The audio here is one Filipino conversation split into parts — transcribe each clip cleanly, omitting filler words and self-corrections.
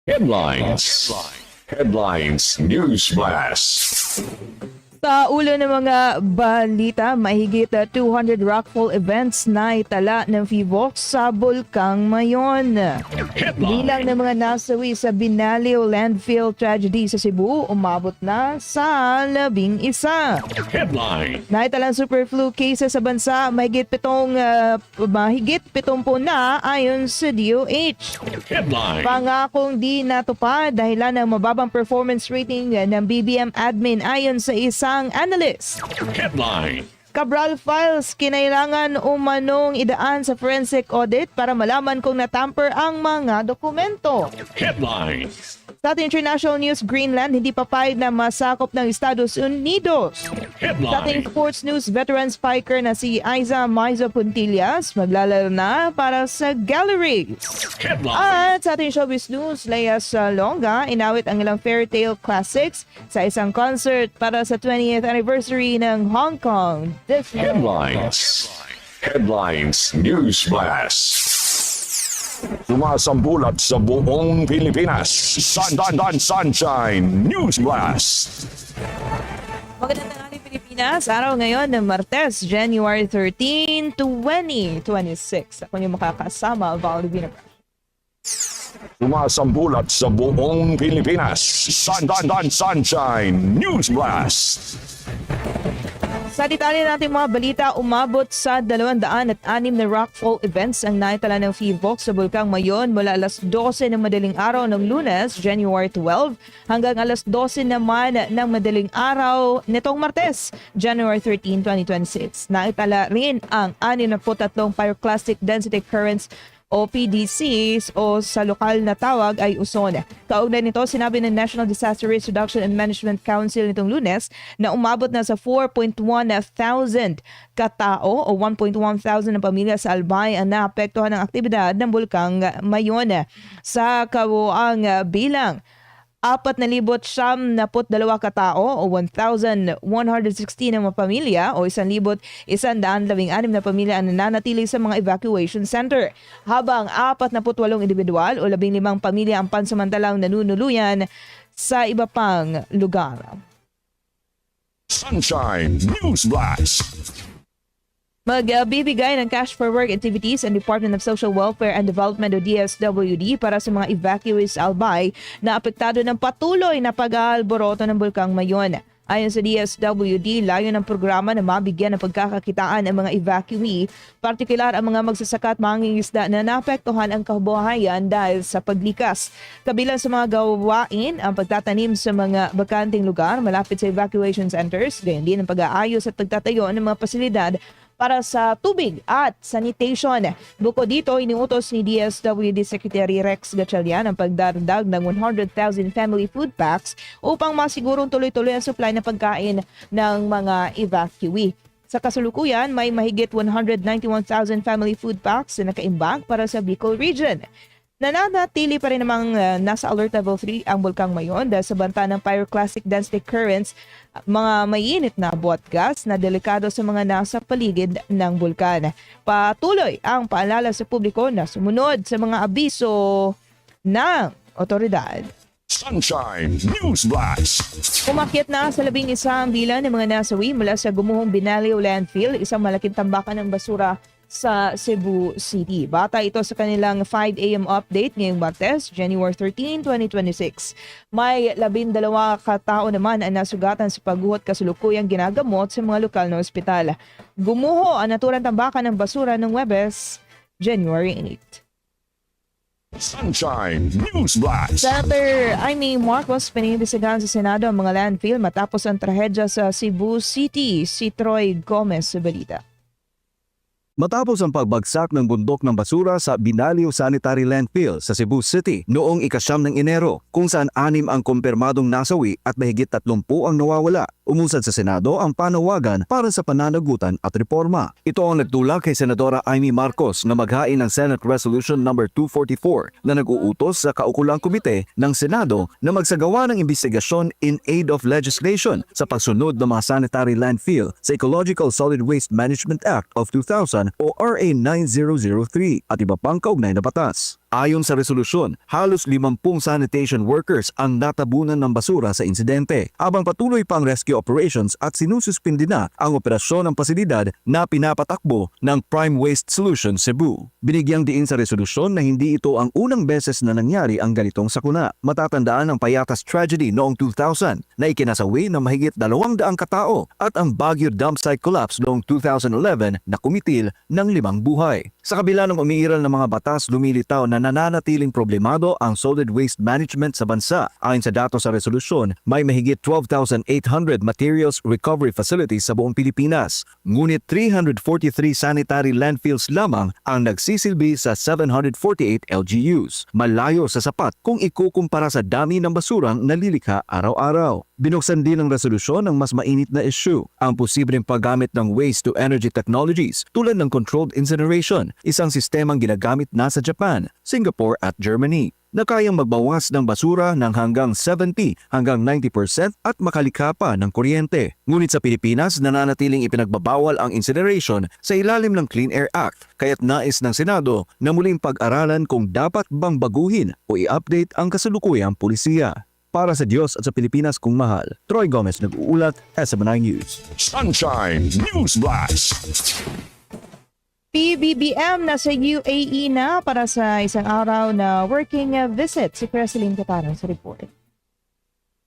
Headlines. Headlines News Blast. Sa ulo ng mga balita, mahigit 200 rockfall events na itala ng FIVOC sa Bulkang Mayon. Bilang ng mga nasawi sa Binalio landfill tragedy sa Cebu, umabot na sa 11. Headline. Naitalang superflu cases sa bansa, mahigit 70 na ayon sa DOH. Headline. Pangakong di natupad dahilan ng mababang performance rating ng BBM admin ayon sa isang analyst. Headline. Cabral files kinailangan umanong idaan sa forensic audit para malaman kung natamper ang mga dokumento. Headline. Sa ating international news, Greenland hindi papayag na masakop ng Estados Unidos. Sa ating Headline. sports news, veteran spiker na si Aiza Maiza Puntillas maglalaro na para sa Galleries. Headline. At sa ating showbiz news, Lea Salonga inawit ang ilang fairy tale classics sa isang concert para sa 20th anniversary ng Hong Kong Disney. Headlines. Headlines News Blast. Sumasambulat sa buong Pilipinas. Sunshine News Blast. Magandang tanghali Pilipinas. Araw ngayon ng Martes, January 13, 2026. Ako yung makakasama, Val Divina. Sumasambulat sa buong Pilipinas. Sunshine News Blast. Sa detalye natin mga balita, umabot sa 206 na rockfall events ang naitala ng FIVOC sa Bulkang Mayon mula alas 12 ng madaling araw ng Lunes, January 12, hanggang alas 12 naman ng madaling araw nitong Martes, January 13, 2026. Naitala rin ang 63 pyroclastic density currents o PDCs o sa lokal na tawag ay USON. Kaugnay nito, sinabi ng National Disaster Risk Reduction and Management Council nitong Lunes na umabot na sa 4.1 thousand katao o 1.1 thousand na pamilya sa Albay ang naapektuhan ng aktibidad ng Bulkang Mayon. Sa kabuang bilang, 4,772 katao o 1,116 na mga pamilya o 1,116 na pamilya ang nananatili sa mga evacuation center. Habang 48 individual o 15 pamilya ang pansamantalang nanunuluyan sa iba pang lugar. Sunshine News Blast. Magbibigay ng cash for work activities ang Department of Social Welfare and Development o DSWD para sa mga evacuees Albay na apektado ng patuloy na pag-aalboroto ng Bulkang Mayon. Ayon sa DSWD, layo ng programa na mabigyan ng pagkakakitaan ang mga evacuee, partikular ang mga magsasaka at mangingisda na naapektuhan ang kabuhayan dahil sa paglikas. Kabilang sa mga gawain ang pagtatanim sa mga bakanting lugar malapit sa evacuation centers, gayon din ang pag-aayos at pagtatayo ng mga pasilidad para sa tubig at sanitation. Bukod dito, iniutos ni DSWD Secretary Rex Gatchalian ang pagdaragdag ng 100,000 family food packs upang masigurong tuloy-tuloy ang supply ng pagkain ng mga evacuee. Sa kasalukuyan, may mahigit 191,000 family food packs na nakaimbak para sa Bicol region. Nananatili pa rin namang nasa alert level 3 ang Bulkang Mayon dahil sa banta ng pyroclastic density currents, mga mainit na buhat gas na delikado sa mga nasa paligid ng bulkan. Patuloy ang paalala sa publiko na sumunod sa mga abiso ng otoridad. Sunshine News Blast. Umakyat na sa 11 ang bilang ng mga nasawi mula sa gumuhong Binalio landfill, isang malaking tambakan ng basura sa Cebu City. Bata ito sa kanilang 5 a.m. update ngayong Martes, January 13, 2026. May 12 katao naman ang nasugatan sa pagguhot kasulukuyang ginagamot sa mga lokal na ospital. Gumuho ang naturang tambakan ng basura ng Huwebes, January 8. Sunshine News Blast. Senator Amy Marcos pinimbisigahan sa Senado ang mga landfill matapos ang trahedya sa Cebu City. Si Troy Gomez sa balita. Matapos ang pagbagsak ng bundok ng basura sa Binalio Sanitary Landfill sa Cebu City noong ika-9 ng Enero, kung saan 6 ang kumpirmadong nasawi at mahigit 30 ang nawawala, umusad sa Senado ang panawagan para sa pananagutan at reforma. Ito ang nagtulak kay Senadora Amy Marcos na maghain ng Senate Resolution No. 244 na nag-uutos sa kaukulang komite ng Senado na magsagawa ng investigasyon in aid of legislation sa pagsunod ng mga sanitary landfill sa Ecological Solid Waste Management Act of 2000 o RA 9003 at iba pang kaugnay na batas. Ayon sa resolusyon, halos 50 sanitation workers ang natabunan ng basura sa insidente, habang patuloy pang rescue operations at sinususpindi na ang operasyon ng pasilidad na pinapatakbo ng Prime Waste Solution Cebu. Binigyang diin sa resolusyon na hindi ito ang unang beses na nangyari ang ganitong sakuna. Matatandaan ang Payatas tragedy noong 2000 na ikinasawi ng mahigit 200 katao at ang Baguio dump site collapse noong 2011 na kumitil ng 5 buhay. Sa kabila ng umiiral ng mga batas, lumilitaw na nananatiling problemado ang solid waste management sa bansa. Ayon sa datos sa resolusyon, may mahigit 12,800 materials recovery facilities sa buong Pilipinas. Ngunit 343 sanitary landfills lamang ang nagsisilbi sa 748 LGUs. Malayo sa sapat kung ikukumpara sa dami ng basurang nalilikha araw-araw. Binuksan din ng resolusyon ang mas mainit na issue, ang posibleng paggamit ng waste-to-energy technologies tulad ng controlled incineration, isang sistemang ginagamit na sa Japan, Singapore at Germany, na kayang magbawas ng basura ng hanggang 70 hanggang 90% at makalikha pa ng kuryente. Ngunit sa Pilipinas, nananatiling ipinagbabawal ang incineration sa ilalim ng Clean Air Act, kaya't nais ng Senado na muling pag-aralan kung dapat bang baguhin o i-update ang kasalukuyang pulisiya. Para sa Diyos at sa Pilipinas kung mahal, Troy Gomez nag-uulat, SMNI News. Sunshine News Blast. PBBM nasa UAE na para sa isang araw na working visit. Si Creseline Catarang sa report.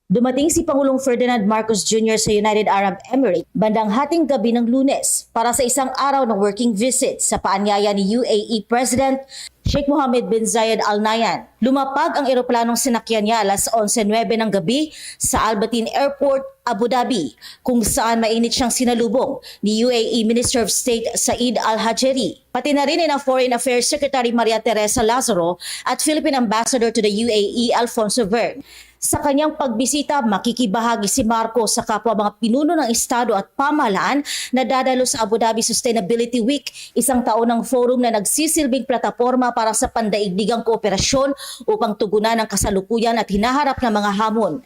Dumating si Pangulong Ferdinand Marcos Jr. sa United Arab Emirates bandang hating gabi ng Lunes para sa isang araw ng working visit sa paanyaya ni UAE President Sheikh Mohammed bin Zayed Al Nahyan. Lumapag ang eroplanong sinakyan niya alas 11:09 ng gabi sa Al Bateen Airport, Abu Dhabi, kung saan mainit siyang sinalubong ni UAE Minister of State Said Al Hajeri, pati na rin ang Foreign Affairs Secretary Maria Teresa Lazaro at Philippine Ambassador to the UAE Alfonso Verne. Sa kanyang pagbisita, makikibahagi si Marcos sa kapwa mga pinuno ng Estado at pamahalaan na dadalo sa Abu Dhabi Sustainability Week, isang taonang forum na nagsisilbing plataporma para sa pandaigdigang kooperasyon upang tugunan ang kasalukuyan at hinaharap na mga hamon.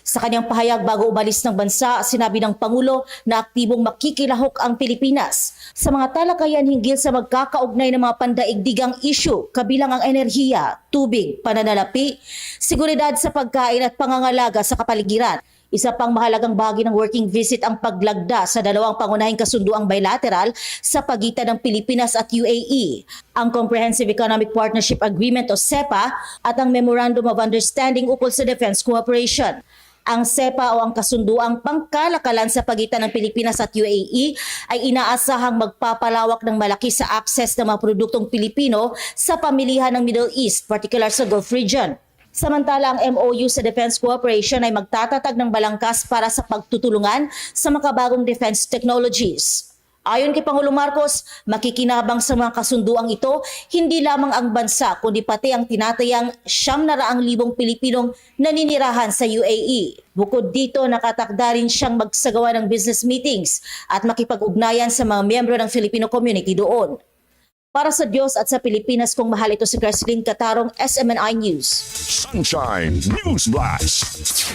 Sa kanyang pahayag bago umalis ng bansa, sinabi ng Pangulo na aktibong makikilahok ang Pilipinas sa mga talakayan hinggil sa magkakaugnay ng mga pandaigdigang issue kabilang ang enerhiya, tubig, pananalapi, seguridad sa pagkain at pangangalaga sa kapaligiran. Isa pang mahalagang bahagi ng working visit ang paglagda sa dalawang pangunahing kasunduang bilateral sa pagitan ng Pilipinas at UAE, ang Comprehensive Economic Partnership Agreement o CEPA at ang Memorandum of Understanding ukol sa Defense Cooperation. Ang CEPA o ang kasunduang pangkalakalan sa pagitan ng Pilipinas at UAE ay inaasahang magpapalawak ng malaki sa access ng mga produktong Pilipino sa pamilihan ng Middle East, particular sa Gulf region. Samantala, ang MOU sa Defense Cooperation ay magtatatag ng balangkas para sa pagtutulungan sa makabagong defense technologies. Ayon kay Pangulong Marcos, makikinabang sa mga kasunduang ito hindi lamang ang bansa kundi pati ang tinatayang 900,000 Pilipinong naninirahan sa UAE. Bukod dito, nakatakda rin siyang magsagawa ng business meetings at makipag-ugnayan sa mga miyembro ng Filipino community doon. Para sa Diyos at sa Pilipinas kung mahal, ito si Creseline Catarong, SMNI News. Sunshine News Blast.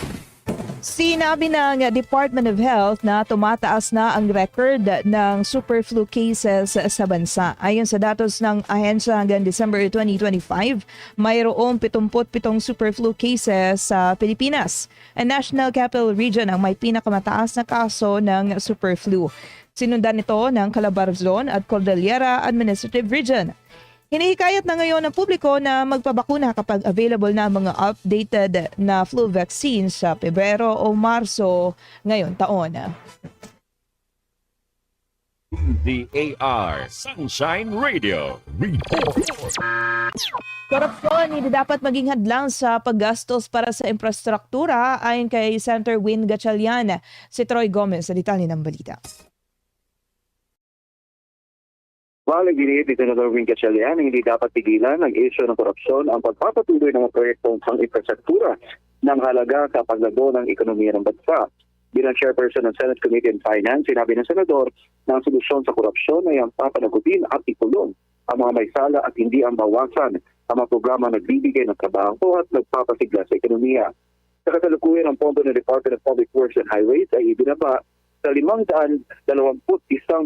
Sinabi ng Department of Health na tumataas na ang record ng superflu cases sa bansa. Ayon sa datos ng ahensya hanggang December 2025, mayroong 77 superflu cases sa Pilipinas. Ang National Capital Region ang may pinakamataas na kaso ng superflu. Sinundan nito ng Calabarzon at Cordillera Administrative Region. Hinihikayat na ngayon ng publiko na magpabakuna kapag available na mga updated na flu vaccines sa Pebrero o Marso ngayon taon. DAR Sunshine Radio Report. Korupsyon hindi dapat maging hadlang sa paggastos para sa infrastruktura ayon kay Senator Win Gatchalian. Si Troy Gomez sa detalye ng balita. Giniit ni Senador Win Gatchalian na hindi dapat pigilan ng isyu ng korupsyon ang pagpapatuloy ng mga proyektong pang-infrastruktura ng halaga sa paglago ng ekonomiya ng bansa. Bilang chairperson ng Senate Committee on Finance, sinabi ng senador na ang solusyon sa korupsyon ay ang papanagutin at ikulong ang mga may sala at hindi ang bawasan ang mga programa nagbibigay ng trabaho at nagpapasigla sa ekonomiya. Sa kasalukuyan, ang pondo ng Department of Public Works and Highways ay ibinaba sa 521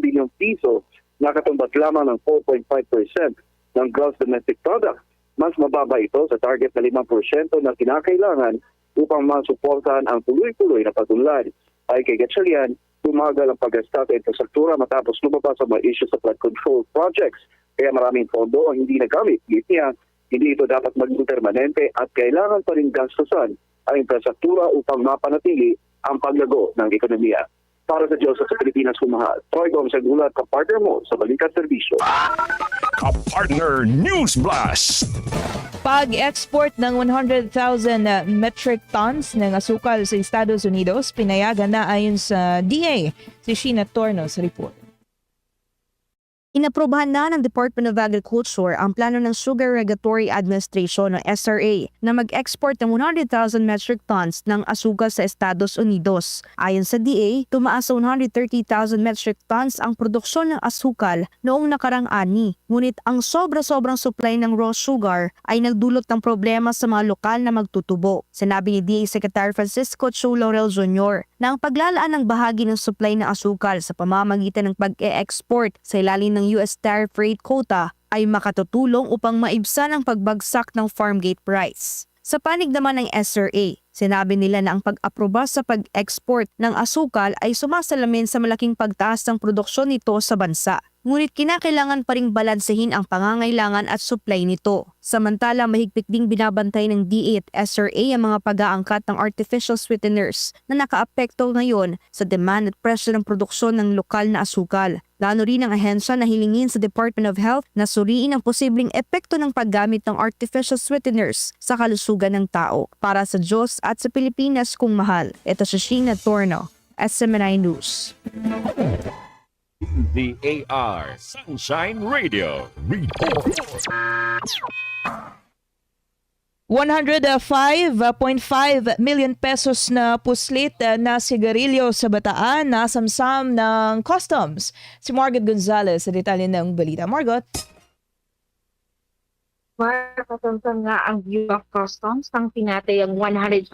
bilyong piso, nakatumbat lamang ng 4.5% ng gross domestic product. mas mababa ito sa target na 5% na kinakailangan upang masuportahan ang tuloy-tuloy na pag-unlad. Ay kay Gatchalian, tumagal ang pag-gasta sa infrastruktura matapos lumabas ang mga issues sa flood control projects. Kaya maraming pondo ang hindi nagamit. Git niya, hindi ito dapat maging permanente at kailangan pa rin gastusan ang infrastruktura upang mapanatili ang paglago ng ekonomiya. Para sa Diyos at sa Pilipinas kumahal, Troy Gomez ang ulat, kapartner mo sa Balikat Serbisyo. Kapartner News Blast. Pag-export ng 100,000 metric tons ng asukal sa Estados Unidos, pinayagan na ayon sa DA. Si Sheena Torno sa report. Inaprubahan na ng Department of Agriculture ang plano ng Sugar Regulatory Administration o SRA na mag-export ng 100,000 metric tons ng asukal sa Estados Unidos. Ayon sa DA, tumaas sa 130,000 metric tons ang produksyon ng asukal noong nakarang ani. Ngunit ang sobra-sobrang supply ng raw sugar ay nagdulot ng problema sa mga lokal na magtutubo. Sinabi ni DA Secretary Francisco Chu Laurel Jr. na ang paglalaan ng bahagi ng supply ng asukal sa pamamagitan ng pag-e-export sa ilalim ng US tariff rate quota ay makatutulong upang maibsan ang pagbagsak ng farm gate price. Sa panig naman ng SRA, sinabi nila na ang pag-aproba sa pag-export ng asukal ay sumasalamin sa malaking pagtaas ng produksyon nito sa bansa. Ngunit kinakailangan pa ring balansehin ang pangangailangan at supply nito. Samantala, mahigpit ding binabantay ng DA at SRA ang mga pag-aangkat ng artificial sweeteners na nakaapekto ngayon sa demand at presyo ng produksyon ng lokal na asukal. Plano rin ang ahensya na hilingin sa Department of Health na suriin ang posibleng epekto ng paggamit ng artificial sweeteners sa kalusugan ng tao. Para sa Diyos at sa Pilipinas kung mahal. Ito si Sheena Torno, SMNI News. The AR Sunshine Radio Report. 105.5 million pesos na puslit na sigarilyo sa Bataan na samsam ng customs. Si Margot Gonzalez sa detalye ng balita. Margot? Kasamsam nga ang Bureau of Customs ng tinatay ang 105.5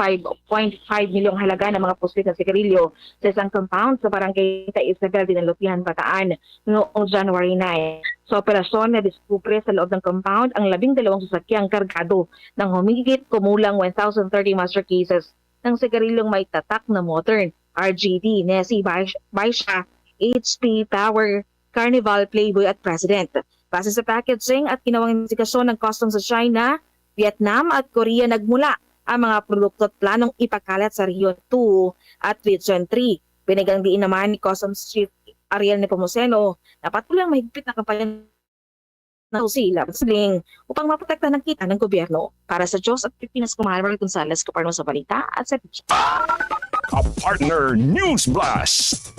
milyong halaga ng mga puslit na sigarilyo sa isang compound sa barangay sa Isabel Dinalutian, Bataan noong January 9. Sa operasyon na diskubre sa loob ng compound ang 12 sasakyang kargado ng humigit kumulang 1,030 master cases ng sigarilyong may tatak na modern, RGD, Nessie, Baisha, HP, Tower, Carnival, Playboy at President. Base sa packaging at ginawang investigasyon ng customs sa China, Vietnam at Korea nagmula ang mga produkto at planong ipakalat sa Region 2 at Region 3. Binigang diin naman ni Customs Chief Ariel Nepomuceno na patuloy ang mahigpit na kampanya ng siling upang maprotektahan ng kita ng gobyerno. Para sa Diyos at Pilipinas, kumahal Margot Gonzalez, kapartner sa balita at sa Kapartner News Blast.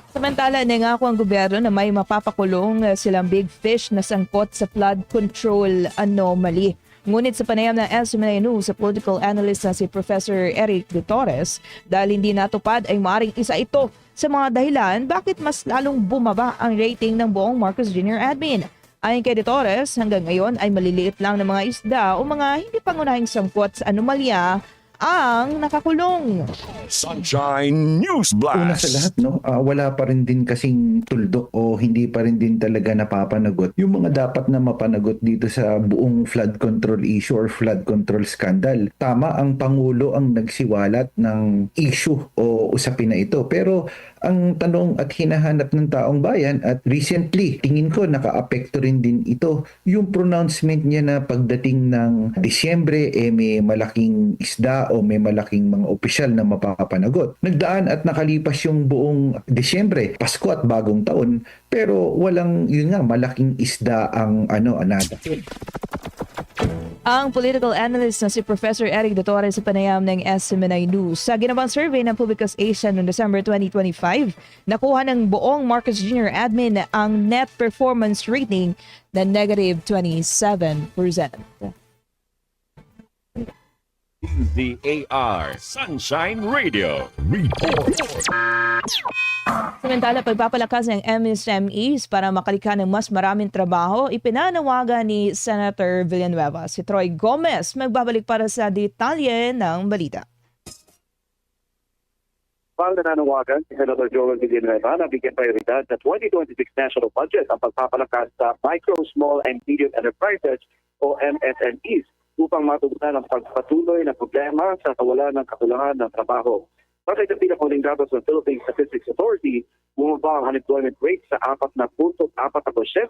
Samantala, nangako ang gobyerno na may mapapakulong silang big fish na sangkot sa flood control anomaly. Ngunit sa panayam ng SMNI News sa political analyst na si Professor Eric De Torres, dahil hindi natupad ay maaaring isa ito sa mga dahilan bakit mas lalong bumaba ang rating ng buong Marcos Jr. admin. Ayon kay De Torres, hanggang ngayon ay maliliit lang ng mga isda o mga hindi pangunahing sangkot sa anomalya ang nakakulong. Sunshine News Una Blast. sa lahat, wala pa rin din kasing tuldok o hindi pa rin din talaga napapanagot yung mga dapat na mapanagot dito sa buong flood control issue or flood control scandal. Tama, ang Pangulo ang nagsiwalat ng issue o usapin na ito. Pero ang tanong at hinahanap ng taong bayan at recently, tingin ko nakaapekto rin din ito, yung pronouncement niya na pagdating ng Disyembre, may malaking isda o may malaking mga opisyal na mapapanagot. Nagdaan at nakalipas yung buong Disyembre, Pasko at Bagong Taon, pero walang, yun nga, malaking isda ang nadakil. Ang political analyst na si Professor Eric De Torres sa panayam ng SMNI News. Sa ginawang survey ng Publicus Asia noong December 2025, nakuha ng buong Marcos Jr. admin ang net performance rating na negative 27%. The AR Sunshine Radio Report. Samantala, pagpapalakas ng MSMEs para makalikha ng mas maraming trabaho, ipinanawagan ni Senator Villanueva. Si Troy Gomez magbabalik para sa detalye ng balita. Pal nananawagan si Senator Joel Villanueva na bigyan prioridad sa 2026 national budget ang pagpapalakas sa micro, small, and medium enterprises o MSMEs upang matugunan ang pagpatuloy na problema sa kawalan ng kakulangan ng trabaho. Para sa pinakahuling datos ng Philippine Statistics Authority, bumaba ang unemployment rate sa 4.4%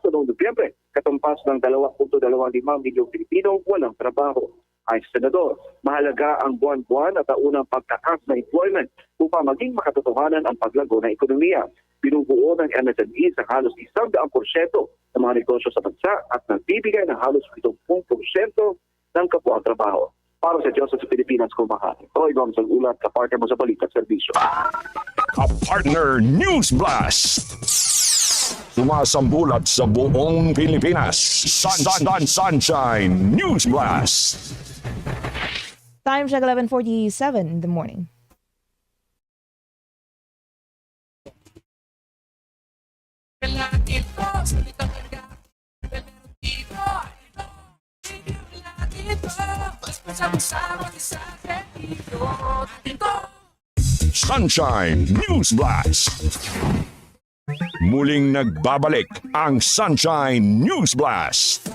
noong Nobyembre, katumpas ng 2.25 milyong Pilipino walang trabaho. Ay Senador, mahalaga ang buwan-buwan at taunang pagtakas ng employment upang maging makatotohanan ang paglago ng ekonomiya. Binubuo ng MSME sa halos 100% ng mga negosyo sa bansa at nagbibigay ng halos 70% ng kapwa trabaho. Para sa Diyos at sa Pilipinas, kumahal. Troy Gomes ang ulat, kapartner mo sa Balita at Serbisyo. Kapartner News Blast. Sumasambulat sa buong Pilipinas. Sunshine News Blast. Time check 11:47 in the morning. Sunshine News Blast. Muling nagbabalik ang Sunshine News Blast.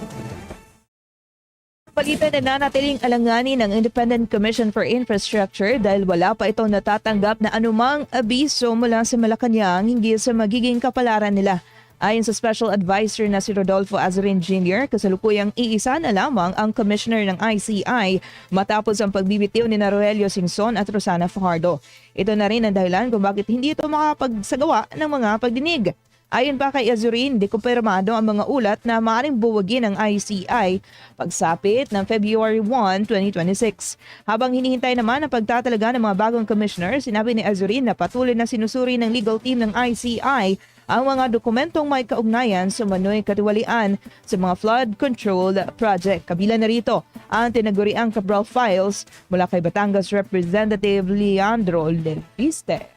Palitan na nanatiling alanganin ng Independent Commission for Infrastructure dahil wala pa itong natatanggap na anumang abiso mula sa Malacanang hinggil sa magiging kapalaran nila. Ayon sa Special Advisor na si Rodolfo Azarin Jr., kasalukuyang iisa na lamang ang Commissioner ng ICI matapos ang pagbibitiw ni Rogelio Singson at Rosana Fajardo. Ito na rin ang dahilan kung bakit hindi ito makapagsagawa ng mga pagdinig. Ayon pa kay Azurin, di kumpirmado ang mga ulat na maaaring buwagin ng ICI pagsapit ng February 1, 2026. Habang hinihintay naman ang pagtatalaga ng mga bagong commissioner, sinabi ni Azurin na patuloy na sinusuri ng legal team ng ICI ang mga dokumentong may kaugnayan sa manoy katiwalian sa mga flood control project. Kabila na rito ang tinaguriang Cabral Files mula kay Batangas Representative Leandro Leviste.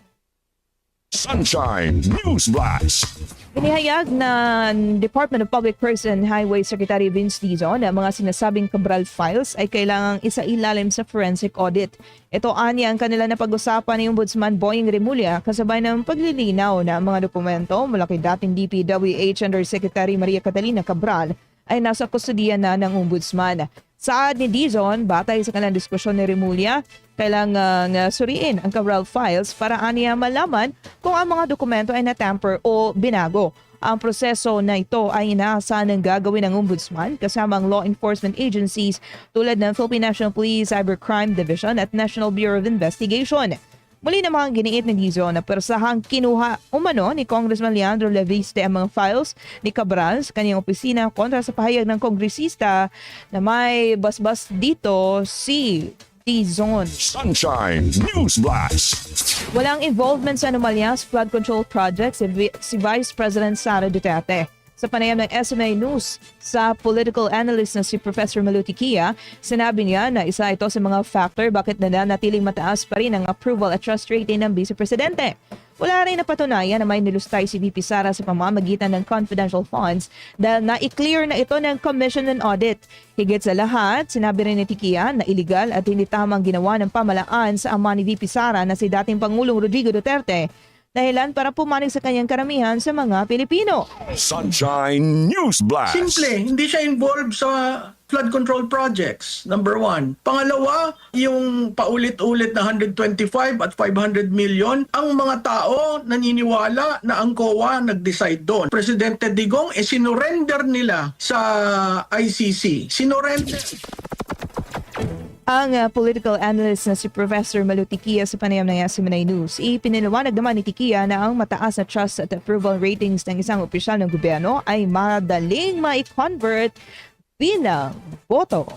Sunshine News Blast. Inihayag ng Department of Public Works and Highway Secretary Vince Dizon na mga sinasabing Cabral Files ay kailangang isailalim sa forensic audit. Ito anya ang kanila na pag-usapan ni Ombudsman Boying Remulla kasabay ng paglilinaw na mga dokumento mula kay dating DPWH Undersecretary Maria Catalina Cabral ay nasa kustudiya na ng Ombudsman. Saad ni Dizon, batay sa kanilang diskusyon ni Remulla, kailangang suriin ang Cabral Files para aniya malaman kung ang mga dokumento ay natamper o binago. Ang proseso na ito ay inaasahan ng gagawin ng Ombudsman kasama ang law enforcement agencies tulad ng Philippine National Police Cybercrime Division at National Bureau of Investigation. Muli namang giniit ni Dizon na persahang kinuha umano ni Congressman Leandro Leviste ang mga files ni Cabral sa kanyang opisina kontra sa pahayag ng kongresista na may basbas dito si Dizon. Sunshine News Blast. Walang involvement sa anomalya sa flood control project si Vice President Sara Duterte. Sa panayam ng SMA News sa political analyst na si Professor Malutikia, sinabi niya na isa ito sa mga factor bakit nananatiling mataas pa rin ang approval at trust rating ng Vice Presidente. Wala rin napatunayan na may nilustay si VP Sara sa pamamagitan ng confidential funds dahil na-i-clear na ito ng Commission on Audit. Higit sa lahat, sinabi rin ni Tikia na iligal at hindi tamang ginawa ng pamalaan sa ama ni VP Sara na si dating Pangulong Rodrigo Duterte dahilan para pumanig sa kanyang karamihan sa mga Pilipino. Sunshine News Blast. Simple, hindi siya involved sa flood control projects, number one. Pangalawa, yung paulit-ulit na 125 at 500 million, ang mga tao naniniwala na ang COA nag-decide doon. Presidente Digong, sinurrender nila sa ICC. Sinurrender. Ang political analyst na si Professor Malutikia sa panayam ng Yaseminay News, ipiniliwanag naman ni Tikia na ang mataas na trust at approval ratings ng isang opisyal ng gobyerno ay madaling ma-convert bilang boto.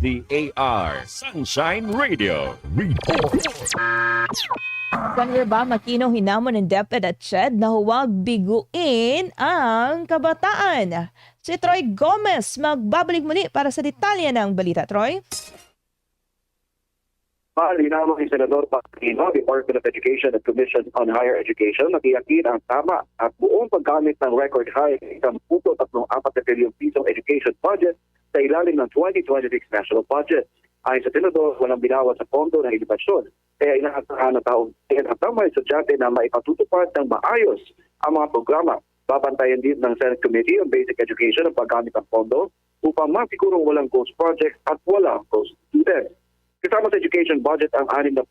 The AR Sunshine Radio Report. Senator Bam Aquino hinamon ng DepEd at CHED na huwag biguin ang kabataan. Si Troy Gomez magbabalik muli para sa detalye ng balita. Troy? Hinamon ni Senador Pacino, Department of Education and Commission on Higher Education na tiyakin ang tama at buong paggamit ng record high ng 1.34 bilyong pisong education budget sa ilalim ng 2026 national budget. Ayon sa Senador, walang binawas sa pondo ng edukasyon Kaya inaasahan ng taong ang mga estudyante na maipatutupad ng maayos ang mga programa. Babantayan din ng Senate Committee on Basic Education ang paggamit ng pondo upang masigurong walang ghost projects at walang ghost students. Kasama sa education budget ang 67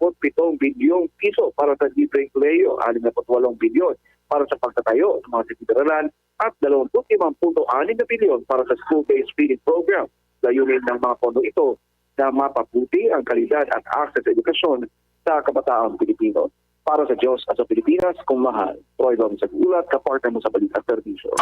bilyong piso para sa libreng kolehiyo, 68 bilyon para sa pagtatayo ng mga silid-aralan at 25.6 na bilyon para sa school-based feeding program. Layunin ng mga pondo ito na mapabuti ang kalidad at access sa edukasyon sa kabataang Pilipino. Para sa Diyos at sa Pilipinas, kung mahal. Troy Dom sa ulat, kapartner mo sa Balita Servisyo.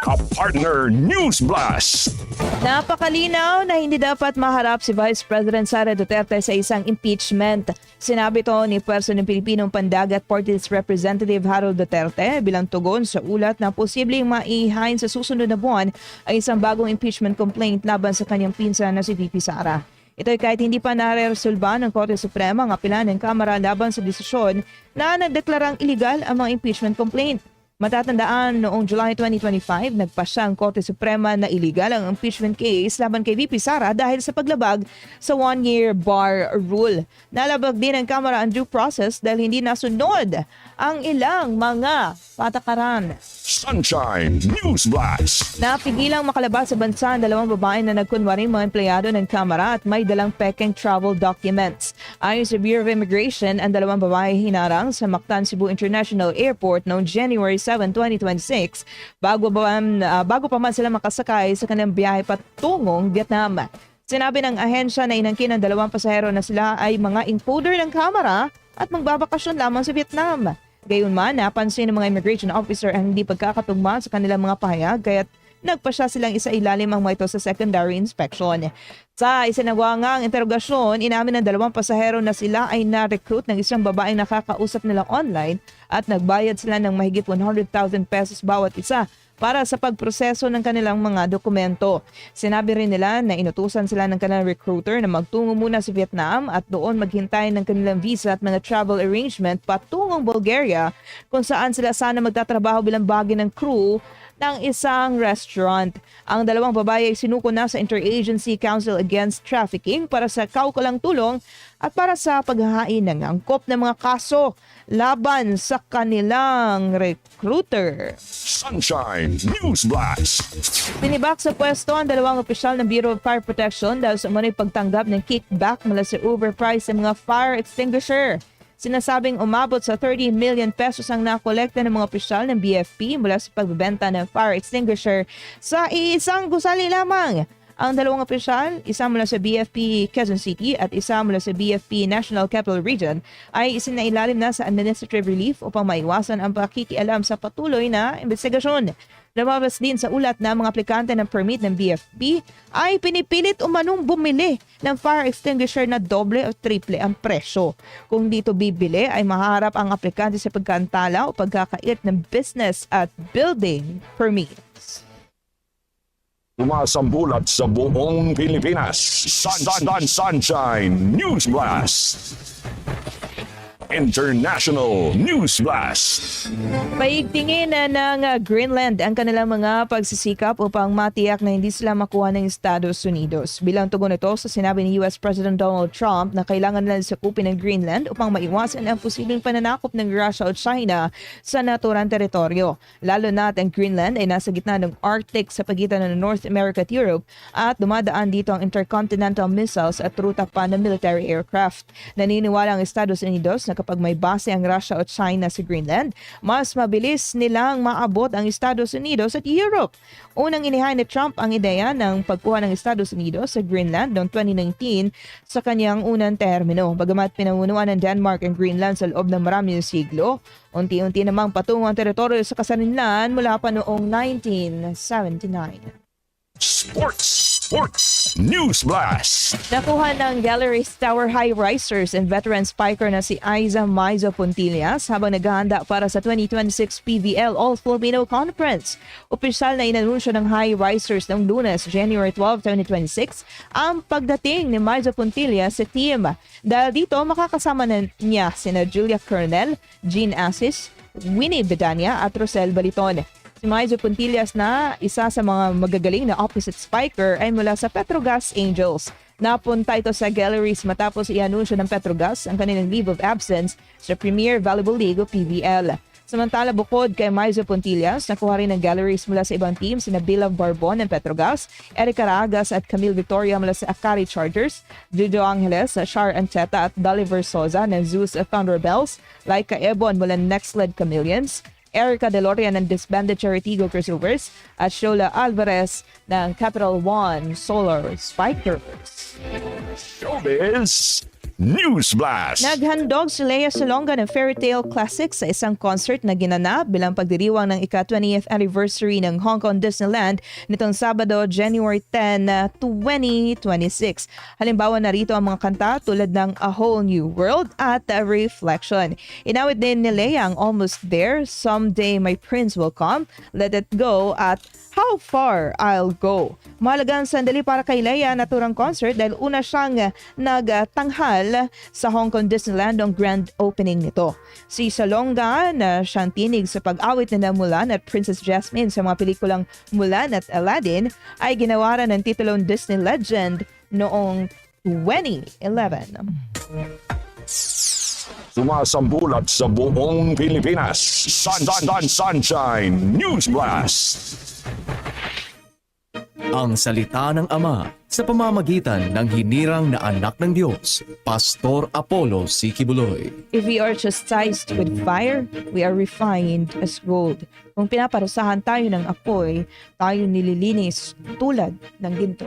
Kapartner News Blast. Napakalinaw na hindi dapat maharap si Vice President Sara Duterte sa isang impeachment. Sinabi to ni Pwersa ng Pilipinong Pandagat Party's Representative Harold Duterte bilang tugon sa ulat na posibleng maihain sa susunod na buwan ay isang bagong impeachment complaint laban sa kanyang pinsan na si VP Sara. Ito ay kahit hindi pa nare-resolba ng Korte Suprema ang apela ng Kamara laban sa desisyon na nagdeklarang iligal ang mga impeachment complaint. Matatandaan noong July 2025, nagpasya ang Korte Suprema na iligal ang impeachment case laban kay VP Sara dahil sa paglabag sa one-year bar rule. Nalabag din ng Kamara ang due process dahil hindi nasunod ang ilang mga patakaran. Sunshine News Blast. Napigilang makalabas sa bansa ang dalawang babae na nagkunwaring mga empleyado ng Kamara at may dalang pekeng travel documents. Ayon sa Bureau of Immigration, ang dalawang babae hinarang sa Mactan Cebu International Airport noong January 7, 2026 bago pa man sila makasakay sa kanilang biyahe patungong Vietnam. Sinabi ng ahensya na inangkin ng dalawang pasahero na sila ay mga encoder ng Kamara at magbabakasyon lamang sa Vietnam. Gayunman, napansin ng mga immigration officer ang hindi pagkakatugma sa kanilang mga pahayag kaya't nagpasya silang isailalim ang mga ito sa secondary inspection. Sa isinagawang interogasyon, inamin ng dalawang pasahero na sila ay na-recruit ng isang babaeng nakakausap nilang online at nagbayad sila ng mahigit 100,000 pesos bawat isa para sa pagproseso ng kanilang mga dokumento. Sinabi rin nila na inutusan sila ng kanilang recruiter na magtungo muna sa Vietnam at doon maghintay ng kanilang visa at mga travel arrangement patungong Bulgaria kung saan sila sana magtatrabaho bilang bahagi ng crew ng isang restaurant. Ang dalawang babae ay sinuko na sa Interagency Council Against Trafficking para sa kaukulang tulong at para sa paghahain ng angkop ng mga kaso laban sa kanilang recruiter. Sunshine News Blast. Tinibak sa pwesto ang dalawang opisyal ng Bureau of Fire Protection dahil sa umano'y pagtanggap ng kickback mula sa overpriced ng mga fire extinguisher. Sinasabing umabot sa 30 million pesos ang nakolekta ng mga opisyal ng BFP mula sa pagbebenta ng fire extinguisher sa isang gusali lamang. Ang dalawang opisyal, isa mula sa BFP Quezon City at isa mula sa BFP National Capital Region, ay isinailalim na sa administrative relief upang maiwasan ang pakikialam sa patuloy na investigasyon. Lumabas din sa ulat na mga aplikante ng permit ng BFP ay pinipilit umanong bumili ng fire extinguisher na doble o triple ang presyo. Kung dito bibili ay maharap ang aplikante sa pagkantala o pagkakait ng business at building permits. Sumasambulat sa buong Pilipinas. Sunshine News Blast. International News Blast. Paigtingin na ng Greenland ang kanilang mga pagsisikap upang matiyak na hindi sila makuha ng Estados Unidos. Bilang tugon ito sa sinabi ni US President Donald Trump na kailangan nila sakupin ng Greenland upang maiwasan ang posibleng pananakop ng Russia o China sa naturang teritoryo. Lalo na at ang Greenland ay nasa gitna ng Arctic sa pagitan ng North America at Europe at dumadaan dito ang intercontinental missiles at ruta pa ng military aircraft. Naniniwala ang Estados Unidos na kapag may base ang Russia o China sa Greenland, mas mabilis nilang maabot ang Estados Unidos at Europe. Unang inihain ni Trump ang ideya ng pagkuha ng Estados Unidos sa Greenland noong 2019 sa kanyang unang termino. Bagamat pinamunuan ng Denmark ang Greenland sa loob ng maraming siglo, unti-unti namang patungo ang teritoryo sa kasarinlan mula pa noong 1979. Sports News Blast. Nakuha ng Galleries Tower High Risers and veteran spiker na si Aiza Maizo Puntillas habang naghahanda para sa 2026 PVL All-Filipino Conference. Opisyal na inanunsyo ng High Risers noong Lunes, January 12, 2026, ang pagdating ni Maizo Puntillas sa team. Dahil dito, makakasama na niya sina Julia Kernel, Jean Assis, Winnie Bedania at Rosel Baliton. Si Maizo Puntillas na isa sa mga magagaling na opposite spiker ay mula sa Petrogas Angels. Napunta ito sa galleries matapos i-anunsyo ng Petrogas ang kanilang leave of absence sa Premier Volleyball League o PVL. Samantala, bukod kay Maizo Puntillas, nakuha rin ng galleries mula sa ibang team sina Bilav Barbon ng Petrogas, Erica Ragas at Camille Victoria mula sa Akari Chargers, Judo Angeles, Shar Ancheta at Doliver Soza ng Zeus Thunderbells, Laika Ebon mula Next Led Chameleons, Erica Deloria ng disbanded Charitigo Cruisers at Shola Alvarez ng Capital One Solar Spikers. Showbiz News Blast. Naghandog si Lea Salonga ng Fairy Tale Classic sa isang concert na ginanap bilang pagdiriwang ng ika-20th anniversary ng Hong Kong Disneyland nitong Sabado, January 10, 2026. Halimbawa narito ang mga kanta tulad ng A Whole New World at Reflection. Inawit din ni Lea ang Almost There, Someday My Prince Will Come, Let It Go at How Far I'll Go. Mahalagang sandali para kay Lea naturang concert dahil una siyang nagtanghal sa Hong Kong Disneyland ang grand opening nito. Si Salonga na siyang tinig sa pag-awit na Mulan at Princess Jasmine sa mga pelikulang Mulan at Aladdin ay ginawaran ng titulong Disney Legend noong 2011. Sumasambulat sa buong Pilipinas. Sunshine News Blast. Ang salita ng Ama sa pamamagitan ng hinirang na anak ng Diyos, Pastor Apollo C. Kibuloy. If we are chastised with fire, we are refined as gold. Kung pinaparusahan tayo ng apoy, tayo nililinis tulad ng ginto.